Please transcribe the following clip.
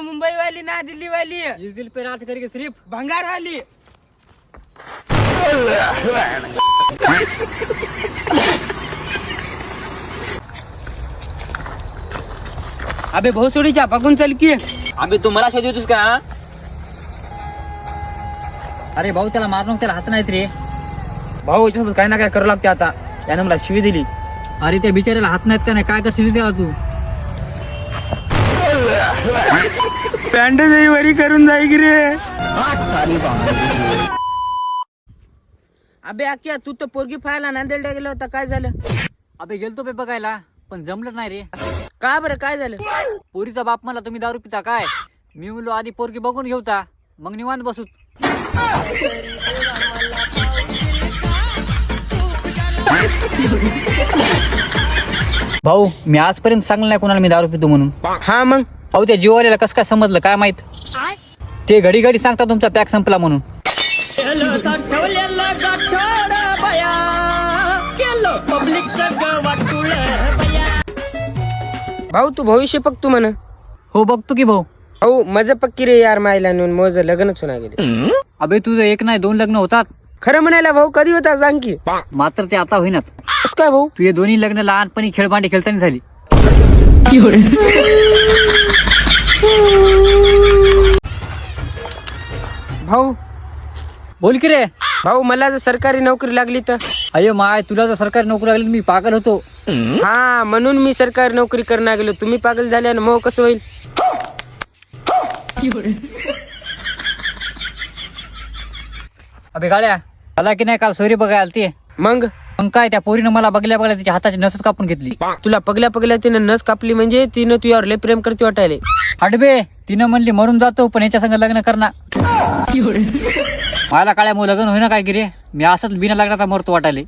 मुंबई वाली ना दिल्ली वाली, इस दिल पे राज करेगी सिर्फ भंगार वाली। अबे भाऊ सोडीच्या बघून चल की। अबे तू मला शोधतोस का? अरे भाऊ त्याला मारू नको, त्याला हात नाहीत रे भाऊ याच्यासोबत काय ना काय करावं लागते आता, त्यानं मला शिवी दिली। अरे त्या बिचाऱ्याला हात नाहीत का नाही, काय करशील त्याला तू? पॅन्ट वरी करून जाई की रे। अबे आक्या तू तर पोरगी पाहायला नांदेडला गेला होता, काय झालं? अबे गेलतो पे बघायला पण जमलं नाही रे। का बरं काय झालं? पोरीचा बाप मला तुम्ही दारू पिता काय? मी म्हणलो आधी पोरगी बघून घेऊता मग निवांत बसूत। भाऊ मी आजपर्यंत सांगलं नाही कोणाला मी दारू पितो म्हणून। हा मग अहो त्या जीवाल्याला कसं काय समजलं काय माहित? ते घडी घडी सांगता तुमचा पॅक संपला म्हणून। भाऊ तू भविष्य बघतो म्हण। हो बघतो की भाऊ। भाऊ मजा पक्की रे यार, मायला नेऊन मोज लग्नच होणार गेले। अबे तुझं एक नाही दोन लग्न होतात। खरं म्हणायला भाऊ कधी होता सांग की? मात्र ते आता होईनात। कसं काय भाऊ? तुझे दोन्ही लग्न लहानपणी खेळबांडे खेळताना झाली। भाऊ बोल की रे। भाऊ मला जर सरकारी नोकरी लागली तर? अयो माय तुला जर सरकारी नोकरी लागली मी पागल होतो। हा म्हणून मी सरकारी नोकरी करणार गेलो, तुम्ही पागल झाले आणि मग कसं होईल? अबे गाड्या मला की नाही काल सोयरी बघायला आलती। मग मग काय त्या पोरीनं मला बघल्या बघल्या तिच्या हाताची नसच कापून घेतली। तुला पगल्या पगल्या तिने नस कापली म्हणजे तिनं तुझ्यावर लय प्रेम करते वाटायले। अडबे तिनं म्हणली मरून जातो पण याच्या संग लग्न करणार। मला काळ्या मग लग्न होईना काय की रे, मी असंच बिना लग्नाचा मरतो वाटायले।